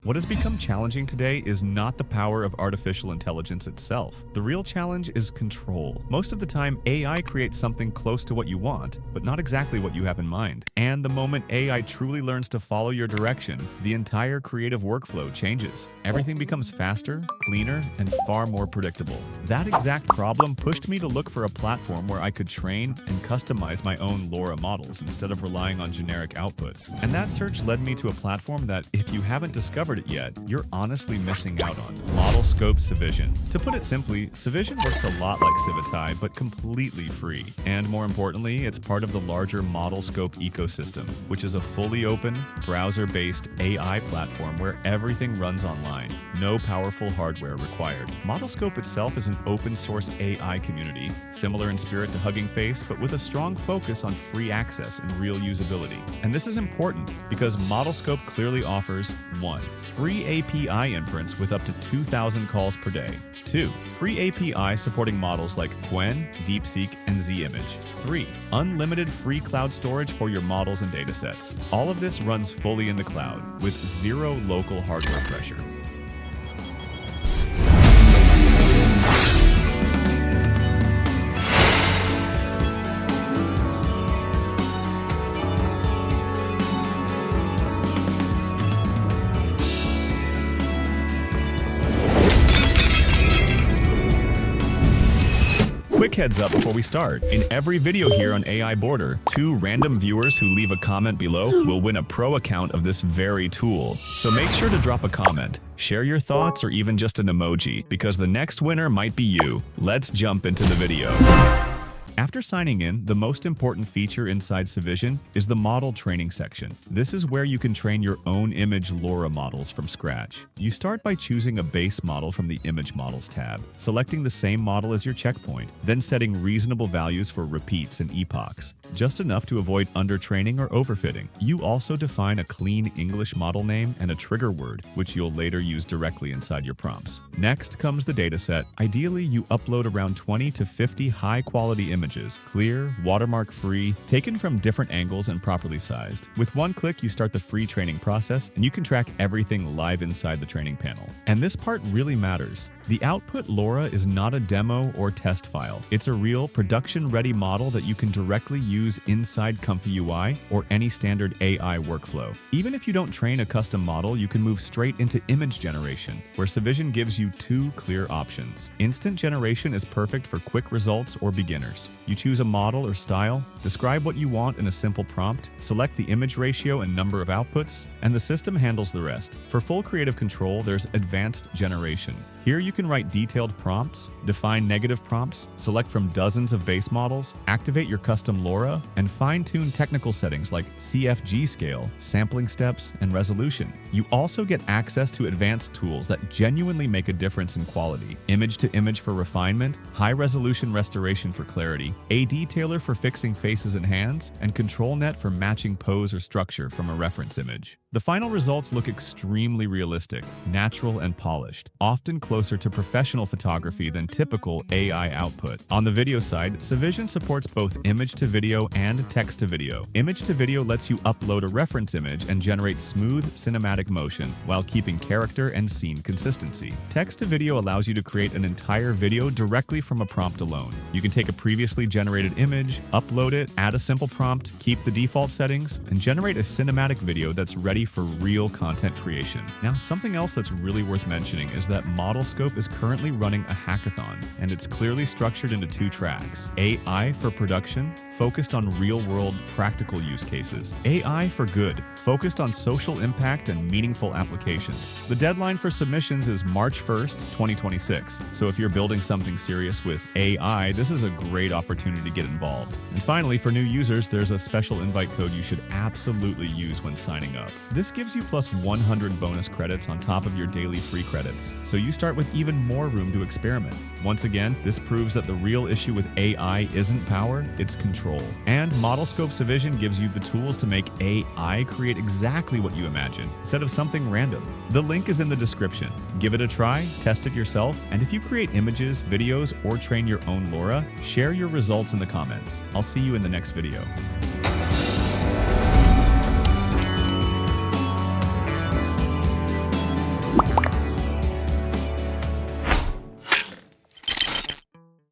What has become challenging today is not the power of artificial intelligence itself. The real challenge is control. Most of the time, AI creates something close to what you want, but not exactly what you have in mind. And the moment AI truly learns to follow your direction, the entire creative workflow changes. Everything becomes faster, cleaner, and far more predictable. That exact problem pushed me to look for a platform where I could train and customize my own LoRA models instead of relying on generic outputs. And that search led me to a platform that, if you haven't discovered it yet, you're honestly missing out on: ModelScope Vision. To put it simply, Vision works a lot like Civitai, but completely free. And more importantly, it's part of the larger ModelScope ecosystem, which is a fully open, browser-based AI platform where everything runs online. No powerful hardware required. ModelScope itself is an open-source AI community, similar in spirit to Hugging Face, but with a strong focus on free access and real usability. And this is important because ModelScope clearly offers 1. Free API inference with up to 2,000 calls per day. 2. Free API supporting models like Qwen, DeepSeek, and Z-Image. 3. Unlimited free cloud storage for your models and datasets. All of this runs fully in the cloud with zero local hardware pressure. Quick heads up before we start. In every video here on AI Border, 2 random viewers who leave a comment below will win a pro account of this very tool. So make sure to drop a comment, share your thoughts, or even just an emoji, because the next winner might be you. Let's jump into the video. After signing in, the most important feature inside Vision is the model training section. This is where you can train your own image LoRA models from scratch. You start by choosing a base model from the Image Models tab, selecting the same model as your checkpoint, then setting reasonable values for repeats and epochs, just enough to avoid undertraining or overfitting. You also define a clean English model name and a trigger word, which you'll later use directly inside your prompts. Next comes the dataset. Ideally, you upload around 20 to 50 high-quality images, clear, watermark-free, taken from different angles and properly sized. With one click, you start the free training process, and you can track everything live inside the training panel. And this part really matters. The output LoRA is not a demo or test file. It's a real production-ready model that you can directly use inside Comfy UI or any standard AI workflow. Even if you don't train a custom model, you can move straight into image generation, where Vision gives you 2 clear options. Instant generation is perfect for quick results or beginners. You choose a model or style, describe what you want in a simple prompt, select the image ratio and number of outputs, and the system handles the rest. For full creative control, there's advanced generation. Here you can write detailed prompts, define negative prompts, select from dozens of base models, activate your custom LoRA, and fine-tune technical settings like CFG scale, sampling steps, and resolution. You also get access to advanced tools that genuinely make a difference in quality: image-to-image for refinement, high-resolution restoration for clarity, a detailer for fixing faces and hands, and ControlNet for matching pose or structure from a reference image. The final results look extremely realistic, natural, and polished, often closer to professional photography than typical AI output. On the video side, Vision supports both image-to-video and text-to-video. Image-to-video lets you upload a reference image and generate smooth cinematic motion while keeping character and scene consistency. Text-to-video allows you to create an entire video directly from a prompt alone. You can take a previously generated image, upload it, add a simple prompt, keep the default settings, and generate a cinematic video that's ready for real content creation. Now, something else that's really worth mentioning is that ModelScope is currently running a hackathon, and it's clearly structured into 2 tracks: AI for production, focused on real-world practical use cases; AI for good, focused on social impact and meaningful applications. The deadline for submissions is March 1st, 2026, so if you're building something serious with AI, this is a great opportunity to get involved. And finally, for new users, there's a special invite code you should absolutely use when signing up. This gives you plus 100 bonus credits on top of your daily free credits, so you start with even more room to experiment. Once again, this proves that the real issue with AI isn't power, it's control. And ModelScope Vision gives you the tools to make AI create exactly what you imagine, instead of something random. The link is in the description. Give it a try, test it yourself, and if you create images, videos, or train your own LoRA, share your results in the comments. I'll see you in the next video.